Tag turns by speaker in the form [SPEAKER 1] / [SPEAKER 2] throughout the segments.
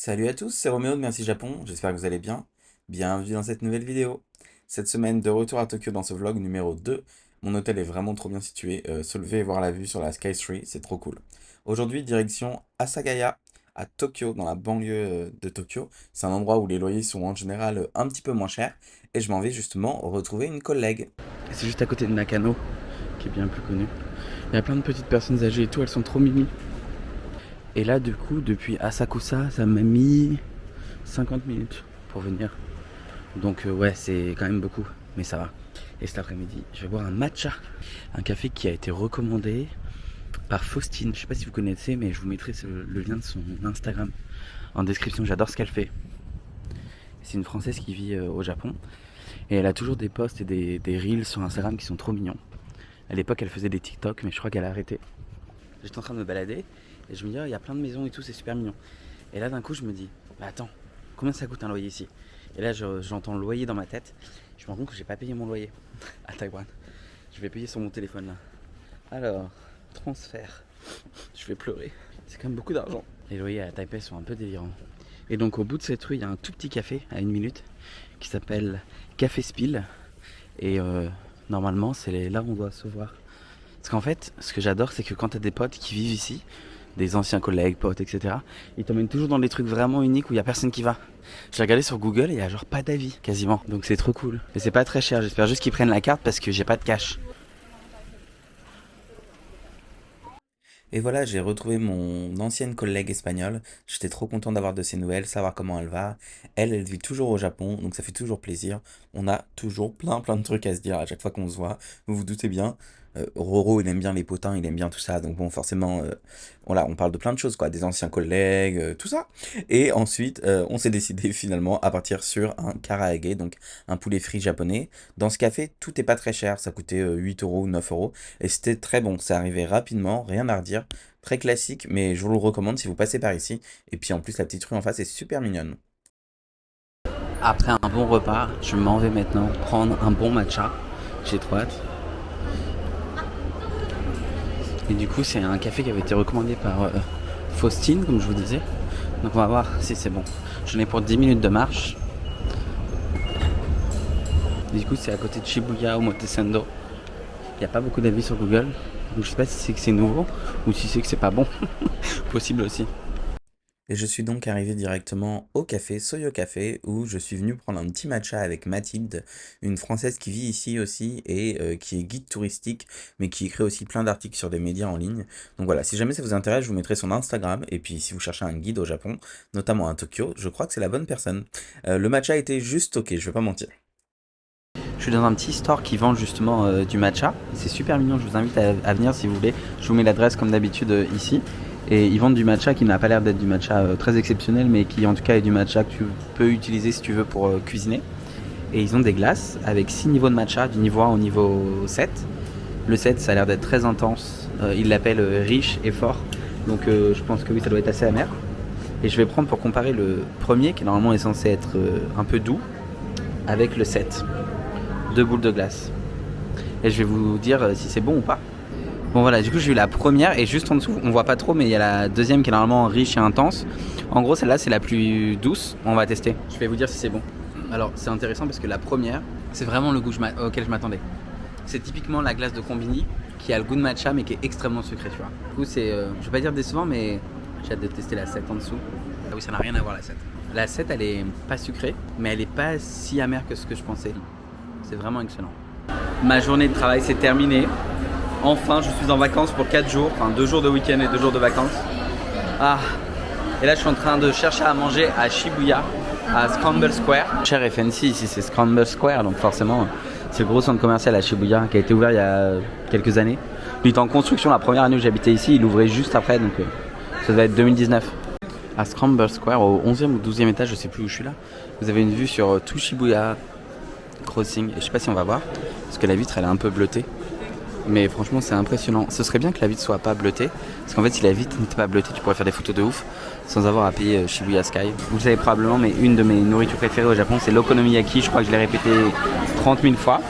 [SPEAKER 1] Salut à tous, c'est Roméo de Merci Japon, j'espère que vous allez bien. Bienvenue dans cette nouvelle vidéo. Cette semaine, de retour à Tokyo dans ce vlog numéro 2. Mon hôtel est vraiment trop bien situé, se lever et voir la vue sur la Sky Tree, c'est trop cool. Aujourd'hui, direction Asagaya, à Tokyo, dans la banlieue de Tokyo. C'est un endroit où les loyers sont en général un petit peu moins chers. Et je m'en vais justement retrouver une collègue.
[SPEAKER 2] C'est juste à côté de Nakano, qui est bien plus connu. Il y a plein de petites personnes âgées et tout, elles sont trop mimi. Et là, du coup, depuis Asakusa, ça m'a mis 50 minutes pour venir. Donc ouais, c'est quand même beaucoup, mais ça va. Et cet après-midi, je vais boire un matcha, un café qui a été recommandé par Faustine. Je sais pas si vous connaissez, mais je vous mettrai le lien de son Instagram en description. J'adore ce qu'elle fait. C'est une Française qui vit au Japon. Et elle a toujours des posts et des reels sur Instagram qui sont trop mignons. À l'époque, elle faisait des TikTok, mais je crois qu'elle a arrêté. J'étais en train de me balader et je me dis, oh, il y a plein de maisons et tout, c'est super mignon. Et là, d'un coup, je me dis, bah attends, combien ça coûte un loyer ici? Et là, j'entends le loyer dans ma tête. Je me rends compte que j'ai pas payé mon loyer à Taïwan. Je vais payer sur mon téléphone là. Alors, transfert. Je vais pleurer. C'est quand même beaucoup d'argent. Les loyers à Taipei sont un peu délirants. Et donc, au bout de cette rue, il y a un tout petit café à 1 minute qui s'appelle Café Spill. Et normalement, c'est là où on doit se voir. Parce qu'en fait, ce que j'adore, c'est que quand t'as des potes qui vivent ici, des anciens collègues, potes, etc., ils t'emmènent toujours dans des trucs vraiment uniques où il y a personne qui va. J'ai regardé sur Google et il y a genre pas d'avis, quasiment. Donc c'est trop cool. Et c'est pas très cher, j'espère juste qu'ils prennent la carte parce que j'ai pas de cash.
[SPEAKER 1] Et voilà, j'ai retrouvé mon ancienne collègue espagnole. J'étais trop content d'avoir de ses nouvelles, savoir comment elle va. Elle vit toujours au Japon, donc ça fait toujours plaisir. On a toujours plein de trucs à se dire à chaque fois qu'on se voit. Vous vous doutez bien. Roro, il aime bien les potins, il aime bien tout ça. Donc bon, forcément, voilà, on parle de plein de choses, quoi. Des anciens collègues, tout ça. Et ensuite, on s'est décidé finalement à partir sur un karaage, donc un poulet frit japonais. Dans ce café, tout est pas très cher. Ça coûtait 8 euros ou 9 euros. Et c'était très bon. C'est arrivé rapidement, rien à redire. Très classique, mais je vous le recommande si vous passez par ici. Et puis en plus, la petite rue en face est super mignonne.
[SPEAKER 2] Après un bon repas, je m'en vais maintenant prendre un bon matcha. J'ai trop hâte. Et du coup, c'est un café qui avait été recommandé par Faustine, comme je vous disais. Donc on va voir si c'est bon. J'en ai pour 10 minutes de marche. Du coup, c'est à côté de Shibuya, Omotesando. Il n'y a pas beaucoup d'avis sur Google. Donc je sais pas si c'est que c'est nouveau ou si c'est que c'est pas bon. Possible aussi.
[SPEAKER 1] Et je suis donc arrivé directement au café Soyo Café où je suis venu prendre un petit matcha avec Mathilde, une Française qui vit ici aussi et qui est guide touristique mais qui écrit aussi plein d'articles sur des médias en ligne. Donc voilà, si jamais ça vous intéresse, je vous mettrai son Instagram et puis si vous cherchez un guide au Japon, notamment à Tokyo, je crois que c'est la bonne personne. Le matcha était juste ok, je vais pas mentir.
[SPEAKER 2] Je suis dans un petit store qui vend justement du matcha. C'est super mignon, je vous invite à venir si vous voulez. Je vous mets l'adresse comme d'habitude ici. Et ils vendent du matcha qui n'a pas l'air d'être du matcha très exceptionnel, mais qui en tout cas est du matcha que tu peux utiliser si tu veux pour cuisiner. Et ils ont des glaces avec 6 niveaux de matcha, du niveau 1 au niveau 7. Le 7, ça a l'air d'être très intense. Ils l'appellent riche et fort. Donc je pense que oui, ça doit être assez amer. Et je vais prendre pour comparer le premier, qui normalement est censé être un peu doux, avec le 7. 2 boules de glace. Et je vais vous dire si c'est bon ou pas. Bon voilà, du coup j'ai eu la première et juste en dessous, on voit pas trop, mais il y a la deuxième qui est normalement riche et intense. En gros, celle-là c'est la plus douce. On va tester. Je vais vous dire si c'est bon. Alors c'est intéressant parce que la première, c'est vraiment le goût auquel je m'attendais. C'est typiquement la glace de Combini qui a le goût de matcha mais qui est extrêmement sucré, tu vois. Du coup c'est, je vais pas dire décevant, mais j'ai hâte de tester la 7 en dessous. Ah oui, ça n'a rien à voir la 7. La 7 elle est pas sucrée, mais elle est pas si amère que ce que je pensais. C'est vraiment excellent. Ma journée de travail s'est terminée. Enfin, je suis en vacances pour 4 jours, enfin 2 jours de week-end et 2 jours de vacances. Ah, et là je suis en train de chercher à manger à Shibuya, à Scramble Square. Cher FNC, ici c'est Scramble Square, donc forcément c'est le gros centre commercial à Shibuya qui a été ouvert il y a quelques années. Il était en construction la première année où j'habitais ici, il ouvrait juste après, donc ça devait être 2019. À Scramble Square, au 11e ou 12e étage, je sais plus où je suis là, vous avez une vue sur tout Shibuya Crossing, et je sais pas si on va voir, parce que la vitre elle est un peu bleutée. Mais franchement c'est impressionnant. Ce serait bien que la vitre soit pas bleutée. Parce qu'en fait si la vitre n'était pas bleutée, tu pourrais faire des photos de ouf sans avoir à payer Shibuya Sky. Vous le savez probablement, mais une de mes nourritures préférées au Japon c'est l'okonomiyaki. Je crois que je l'ai répété 30 000 fois.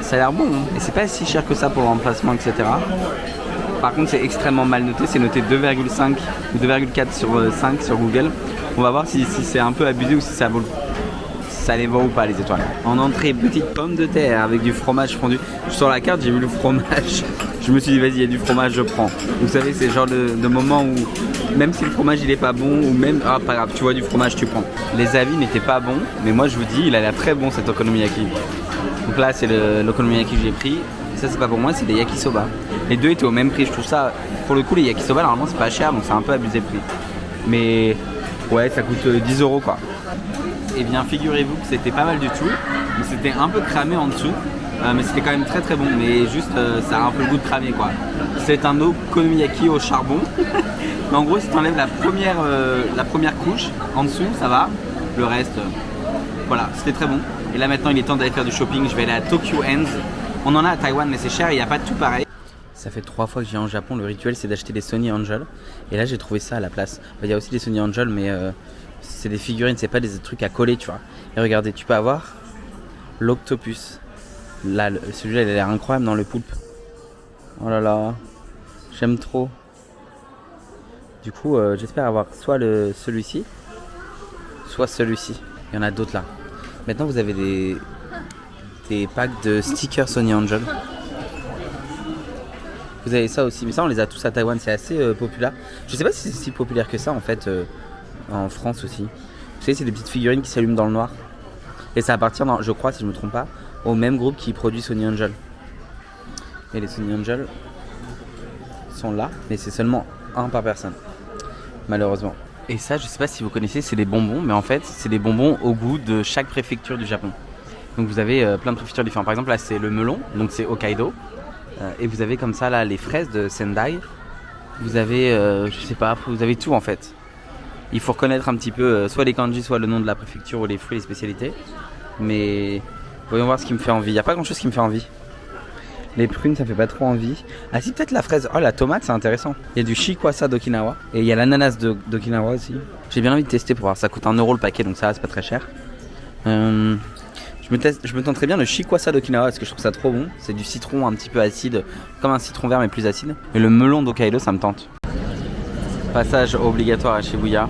[SPEAKER 2] Ça a l'air bon hein. Et c'est pas si cher que ça pour le remplacement, etc. Par contre c'est extrêmement mal noté. C'est noté 2,5 ou 2,4 sur 5 sur Google. On va voir si c'est un peu abusé ou si ça vaut ça les vaut ou pas les étoiles. En entrée, petite pomme de terre avec du fromage fondu. Sur la carte, j'ai vu le fromage. Je me suis dit, vas-y, il y a du fromage, je prends. Vous savez, c'est le genre de moment où, même si le fromage il est pas bon, ou même, ah, pas grave, tu vois du fromage, tu prends. Les avis n'étaient pas bons, mais moi je vous dis, il a l'air très bon cet okonomiyaki. Donc là, c'est l'okonomiyaki que j'ai pris. Et ça, c'est pas pour moi, c'est des yakisoba. Les deux étaient au même prix. Je trouve ça, pour le coup, les yakisoba, normalement, c'est pas cher, donc c'est un peu abusé le prix. Mais ouais, ça coûte 10 € quoi. Et bien figurez-vous que c'était pas mal du tout, mais c'était un peu cramé en dessous, mais c'était quand même très très bon, mais juste ça a un peu le goût de cramé quoi. C'est un okonomiyaki au charbon, mais en gros si tu enlèves la première couche, en dessous ça va, le reste, voilà, c'était très bon. Et là maintenant il est temps d'aller faire du shopping, je vais aller à Tokyo Hands, on en a à Taïwan mais c'est cher, il n'y a pas de tout pareil. Ça fait 3 fois que je viens au Japon, le rituel c'est d'acheter des Sony Angel, et là j'ai trouvé ça à la place. Il y a aussi des Sony Angel mais c'est des figurines, c'est pas des trucs à coller, tu vois. Et regardez, tu peux avoir l'octopus. Là, celui-là, il a l'air incroyable dans le poulpe. Oh là là, j'aime trop. Du coup, j'espère avoir soit celui-ci, soit celui-ci. Il y en a d'autres là. Maintenant, vous avez des packs de stickers Sony Angel. Vous avez ça aussi, mais ça, on les a tous à Taïwan. C'est assez populaire. Je sais pas si c'est si populaire que ça en fait. En France aussi. Vous savez, c'est des petites figurines qui s'allument dans le noir. Et ça appartient, je crois, si je me trompe pas, au même groupe qui produit Sony Angel. Et les Sony Angel sont là, mais c'est seulement un par personne, malheureusement. Et ça, je sais pas si vous connaissez, c'est des bonbons, mais en fait, c'est des bonbons au goût de chaque préfecture du Japon. Donc vous avez plein de préfectures différentes. Par exemple, là, c'est le melon, donc c'est Hokkaido. Et vous avez comme ça, là, les fraises de Sendai. Vous avez, je sais pas, vous avez tout en fait. Il faut reconnaître un petit peu soit les kanji, soit le nom de la préfecture ou les fruits et les spécialités. Mais voyons voir ce qui me fait envie. Il n'y a pas grand chose qui me fait envie. Les prunes, ça fait pas trop envie. Ah si, peut-être la fraise. Oh, la tomate, c'est intéressant. Il y a du shikwasa d'Okinawa. Et il y a l'ananas d'Okinawa aussi. J'ai bien envie de tester pour voir. Ça coûte 1 € le paquet, donc ça, c'est pas très cher. Je me tenterais bien le shikwasa d'Okinawa parce que je trouve ça trop bon. C'est du citron un petit peu acide, comme un citron vert mais plus acide. Et le melon d'Hokkaido, ça me tente. Passage obligatoire à Shibuya.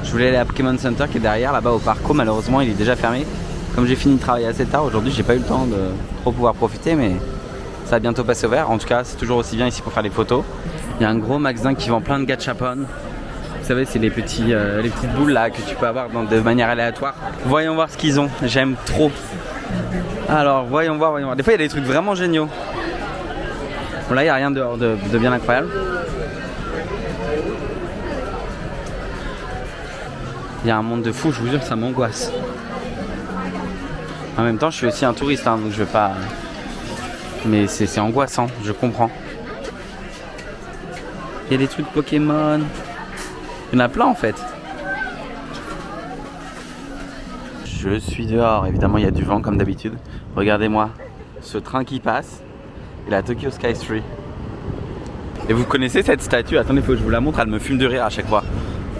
[SPEAKER 2] Je voulais aller à Pokémon Center qui est derrière là-bas au parco, malheureusement il est déjà fermé. Comme j'ai fini de travailler assez tard aujourd'hui, j'ai pas eu le temps de trop pouvoir profiter, mais ça va bientôt passer au vert. En tout cas, c'est toujours aussi bien ici pour faire des photos. Il y a un gros magasin qui vend plein de gachapon. Vous savez, c'est les petites boules là que tu peux avoir de manière aléatoire. Voyons voir ce qu'ils ont, j'aime trop. Alors voyons voir. Des fois il y a des trucs vraiment géniaux. Bon là il n'y a rien de bien incroyable. Il y a un monde de fou, je vous jure, ça m'angoisse. En même temps, je suis aussi un touriste, hein, donc je vais pas... Mais c'est angoissant, je comprends. Il y a des trucs Pokémon. Il y en a plein en fait. Je suis dehors, évidemment il y a du vent comme d'habitude. Regardez-moi, ce train qui passe et la Tokyo Sky Tree. Et vous connaissez cette statue? Attendez, faut que je vous la montre, elle me fume de rire à chaque fois.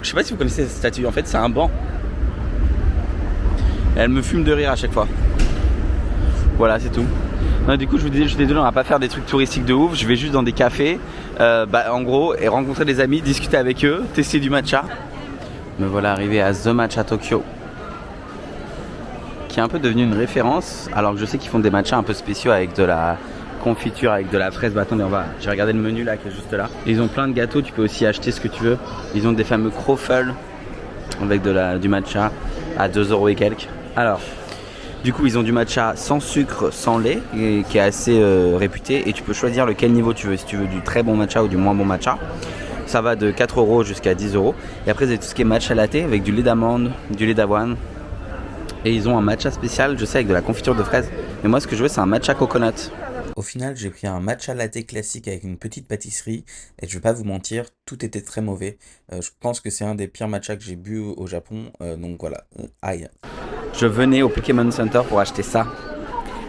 [SPEAKER 2] Je sais pas si vous connaissez cette statue, en fait c'est un banc. Elle me fume de rire à chaque fois. Voilà, c'est tout. Non, du coup je vous disais, je suis désolé, on va pas faire des trucs touristiques de ouf. Je vais juste dans des cafés, en gros, et rencontrer des amis, discuter avec eux, tester du matcha. Me voilà arrivé à The Matcha Tokyo, qui est un peu devenu une référence. Alors que je sais qu'ils font des matchas un peu spéciaux avec de la confiture, avec de la fraise. Bah attendez, j'ai regardé le menu là qui est juste là. Ils ont plein de gâteaux, tu peux aussi acheter ce que tu veux. Ils ont des fameux croffles avec du matcha à 2 € et quelques. Alors, du coup ils ont du matcha sans sucre, sans lait, et qui est assez réputé. Et tu peux choisir lequel niveau tu veux, si tu veux du très bon matcha ou du moins bon matcha. Ça va de 4 € jusqu'à 10 €. Et après c'est tout ce qui est matcha latte avec du lait d'amande, du lait d'avoine. Et ils ont un matcha spécial, je sais, avec de la confiture de fraise. Mais moi ce que je veux c'est un matcha coconut.
[SPEAKER 1] Au final, j'ai pris un matcha latte classique avec une petite pâtisserie et je vais pas vous mentir, tout était très mauvais. Je pense que c'est un des pires matchas que j'ai bu au Japon, donc voilà, aïe.
[SPEAKER 2] Je venais au Pokémon Center pour acheter ça.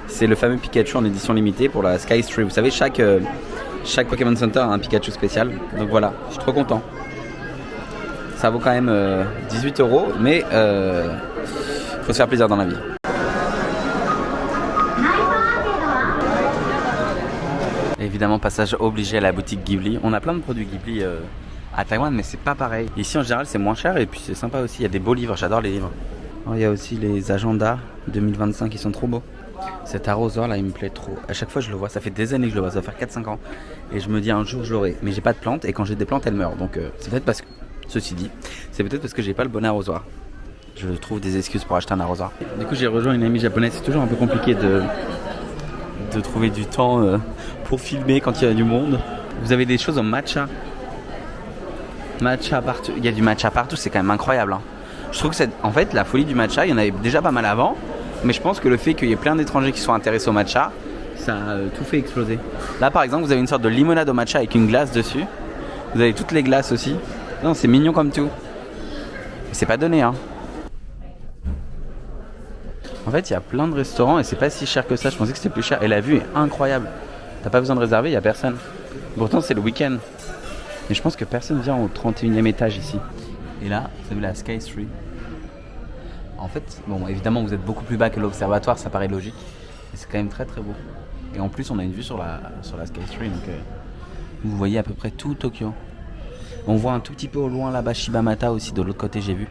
[SPEAKER 2] C'est le fameux Pikachu en édition limitée pour la Sky Tree. Vous savez, chaque Pokémon Center a un Pikachu spécial. Donc voilà, je suis trop content. Ça vaut quand même 18 €, mais faut se faire plaisir dans la vie. Évidemment, passage obligé à la boutique Ghibli. On a plein de produits Ghibli à Taïwan, mais c'est pas pareil. Ici en général c'est moins cher et puis c'est sympa aussi, il y a des beaux livres, j'adore les livres. Oh, il y a aussi les agendas 2025 qui sont trop beaux. Cet arrosoir là il me plaît trop. À chaque fois je le vois, ça fait des années que je le vois, ça va faire 4-5 ans. Et je me dis un jour je l'aurai. Mais j'ai pas de plantes et quand j'ai des plantes elles meurent. Donc c'est peut-être parce que, ceci dit, c'est peut-être parce que j'ai pas le bon arrosoir. Je trouve des excuses pour acheter un arrosoir. Du coup j'ai rejoint une amie japonaise, c'est toujours un peu compliqué de trouver du temps pour filmer quand il y a du monde. Vous avez des choses au matcha. Matcha partout, il y a du matcha partout, c'est quand même incroyable. Hein. Je trouve que en fait la folie du matcha, il y en avait déjà pas mal avant. Mais je pense que le fait qu'il y ait plein d'étrangers qui soient intéressés au matcha, ça a tout fait exploser. Là par exemple, vous avez une sorte de limonade au matcha avec une glace dessus. Vous avez toutes les glaces aussi. Non, c'est mignon comme tout. C'est pas donné, hein. En fait, il y a plein de restaurants et c'est pas si cher que ça. Je pensais que c'était plus cher. Et la vue est incroyable. T'as pas besoin de réserver, il y a personne. Pourtant, c'est le week-end. Et je pense que personne vient au 31e étage ici. Et là, vous avez la Sky Street. En fait, bon, évidemment, vous êtes beaucoup plus bas que l'observatoire, ça paraît logique. Mais c'est quand même très très beau. Et en plus, on a une vue sur la Sky Street. Donc, vous voyez à peu près tout Tokyo. On voit un tout petit peu au loin là-bas Shibamata aussi, de l'autre côté, j'ai vu.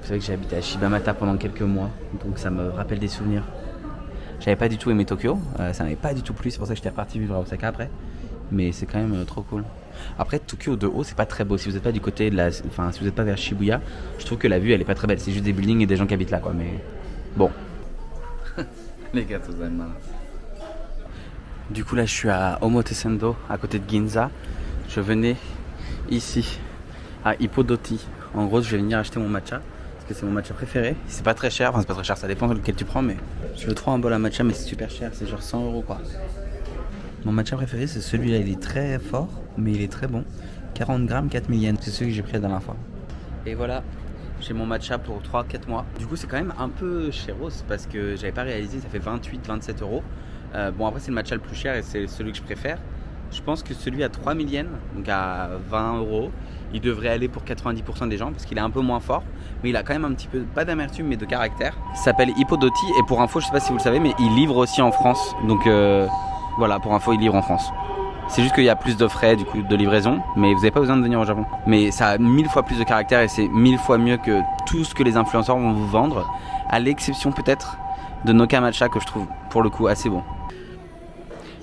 [SPEAKER 2] Vous savez que j'ai habité à Shibamata pendant quelques mois. Donc, ça me rappelle des souvenirs. J'avais pas du tout aimé Tokyo. Ça m'avait pas du tout plu. C'est pour ça que j'étais reparti vivre à Osaka après. Mais c'est quand même trop cool. Après Tokyo de haut c'est pas très beau. Si vous n'êtes pas du côté de si vous n'êtes pas vers Shibuya, je trouve que la vue elle est pas très belle. C'est juste des buildings et des gens qui habitent là quoi. Mais bon. Les gars, vous aiment. Du coup là je suis à Omotesando, à côté de Ginza. Je venais ici à Hippodoti. En gros je vais venir acheter mon matcha. Parce que c'est mon matcha préféré. C'est pas très cher. Enfin c'est pas très cher. Ça dépend de lequel tu prends. Mais je veux trop un bol à matcha mais c'est super cher. C'est genre 100€ quoi. Mon matcha préféré c'est celui-là, il est très fort mais il est très bon. 40 grammes, 4000 yens, c'est celui que j'ai pris la dernière fois. Et voilà, j'ai mon matcha pour 3-4 mois. Du coup c'est quand même un peu chéros parce que j'avais pas réalisé, ça fait 28-27€. Bon après c'est le matcha le plus cher et c'est celui que je préfère. Je pense que celui à 3000 yens, donc à 20€, il devrait aller pour 90% des gens parce qu'il est un peu moins fort. Mais il a quand même un petit peu, pas d'amertume mais de caractère. Il s'appelle Hippodoti et pour info, je sais pas si vous le savez mais il livre aussi en France. Donc voilà, pour info, il livre en France. C'est juste qu'il y a plus de frais du coup de livraison, mais vous n'avez pas besoin de venir au Japon. Mais ça a 1000 fois plus de caractère et c'est 1000 fois mieux que tout ce que les influenceurs vont vous vendre, à l'exception peut-être de Noka Matcha que je trouve pour le coup assez bon.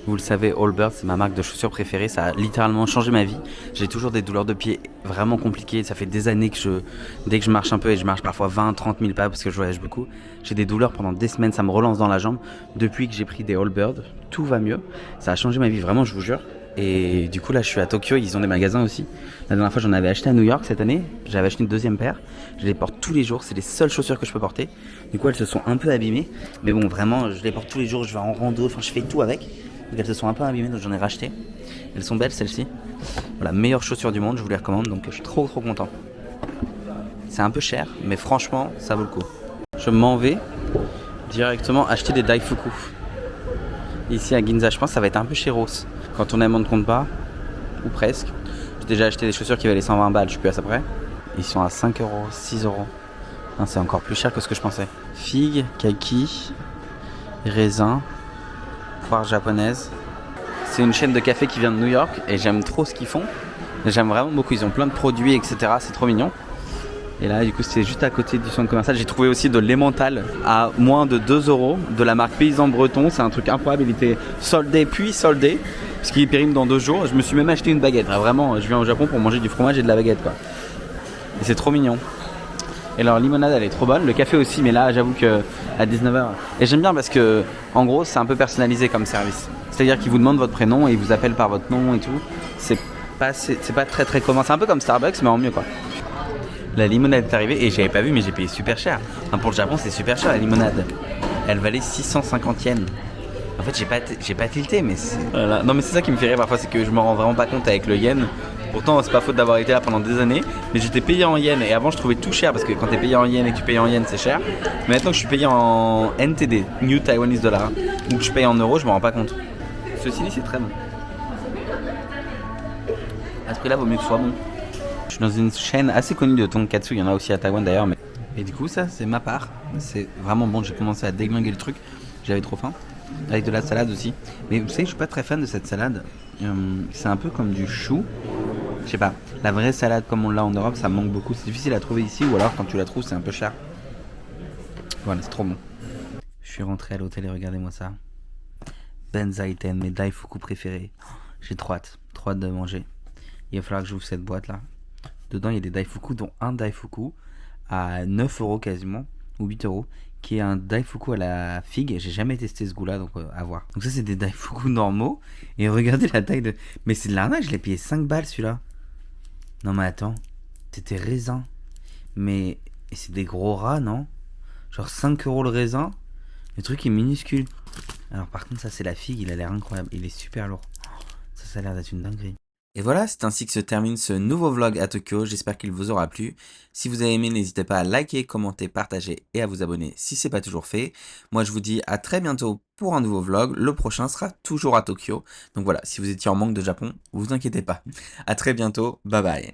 [SPEAKER 2] Vous le savez, Allbirds, c'est ma marque de chaussures préférée, ça a littéralement changé ma vie. J'ai toujours des douleurs de pied vraiment compliquées, ça fait des années que dès que je marche un peu, et je marche parfois 20-30 000 pas parce que je voyage beaucoup, j'ai des douleurs pendant des semaines, ça me relance dans la jambe. Depuis que j'ai pris des Allbirds, tout va mieux, ça a changé ma vie, vraiment je vous jure. Et du coup là je suis à Tokyo, ils ont des magasins aussi. La dernière fois j'en avais acheté à New York cette année, j'avais acheté une deuxième paire, je les porte tous les jours, c'est les seules chaussures que je peux porter. Du coup elles se sont un peu abîmées, mais bon vraiment je les porte tous les jours, je vais en rando, enfin je fais tout avec. Donc elles se sont un peu abîmées, donc j'en ai racheté. Elles sont belles celles-ci. Voilà, meilleure chaussure du monde, je vous les recommande, donc je suis trop content. C'est un peu cher, mais franchement, ça vaut le coup. Je m'en vais directement acheter des Daifuku. Ici à Ginza, je pense que ça va être un peu chéros. Quand on aime, on ne compte pas, ou presque. J'ai déjà acheté des chaussures qui valaient 120 balles, je suis plus à ça près. Ils sont à 5€, 6€. Non, c'est encore plus cher que ce que je pensais. Figues, kaki, raisin. Foire japonaise. C'est une chaîne de café qui vient de New York et j'aime trop ce qu'ils font. J'aime vraiment beaucoup, ils ont plein de produits etc, c'est trop mignon. Et là du coup c'est juste à côté du centre commercial. J'ai trouvé aussi de l'emmental à moins de 2€ de la marque Paysan Breton. C'est un truc incroyable, il était soldé puis soldé parce qu'il périme dans 2 jours. Je me suis même acheté une baguette, vraiment je viens au Japon pour manger du fromage et de la baguette quoi. Et c'est trop mignon. Et leur limonade elle est trop bonne, le café aussi, mais là j'avoue que à 19h. Et j'aime bien parce que en gros c'est un peu personnalisé comme service. C'est-à-dire qu'ils vous demandent votre prénom et ils vous appellent par votre nom et tout. C'est pas très très commun, c'est un peu comme Starbucks mais en mieux quoi. La limonade est arrivée et j'avais pas vu mais j'ai payé super cher. Enfin, pour le Japon c'est super cher la limonade. Elle valait 650 yens. En fait j'ai pas tilté mais c'est... Voilà. Non mais c'est ça qui me fait rire parfois, c'est que je me rends vraiment pas compte avec le yen. Pourtant c'est pas faute d'avoir été là pendant des années, mais j'étais payé en yens et avant je trouvais tout cher parce que quand t'es payé en yens et que tu payes en yens c'est cher. Mais maintenant que je suis payé en NTD, New Taiwanese Dollar, ou que je paye en euros, je me rends pas compte. Ceci c'est très bon. À ce prix là vaut mieux que ce soit bon. Je suis dans une chaîne assez connue de tonkatsu, il y en a aussi à Taïwan d'ailleurs. Mais... Et du coup ça c'est ma part, c'est vraiment bon, j'ai commencé à déglinguer le truc, j'avais trop faim. Avec de la salade aussi. Mais vous savez, je suis pas très fan de cette salade. C'est un peu comme du chou, Je sais pas, la vraie salade comme on l'a en Europe, ça me manque beaucoup. C'est difficile à trouver ici, ou alors quand tu la trouves, c'est un peu cher. Voilà, c'est trop bon. Je suis rentré à l'hôtel et regardez-moi ça. Benzaiten, mes daifuku préférés. J'ai trop hâte de manger. Il va falloir que j'ouvre cette boîte là. Dedans, il y a des daifuku, dont un daifuku à 9 euros quasiment, ou 8 euros, qui est un daifuku à la figue. J'ai jamais testé ce goût-là, donc à voir. Donc ça, c'est des daifuku normaux. Et regardez la taille de... Mais c'est de l'arnaque, je l'ai payé 5 balles celui-là. Non mais attends, c'était raisin. Mais c'est des gros rats, non? Genre 5 euros le raisin. Le truc est minuscule. Alors par contre, ça c'est la figue, il a l'air incroyable. Il est super lourd. Ça a l'air d'être une dinguerie.
[SPEAKER 1] Et voilà, c'est ainsi que se termine ce nouveau vlog à Tokyo, j'espère qu'il vous aura plu. Si vous avez aimé, n'hésitez pas à liker, commenter, partager et à vous abonner si c'est pas toujours fait. Moi je vous dis à très bientôt pour un nouveau vlog, le prochain sera toujours à Tokyo. Donc voilà, si vous étiez en manque de Japon, vous inquiétez pas. À très bientôt, bye bye.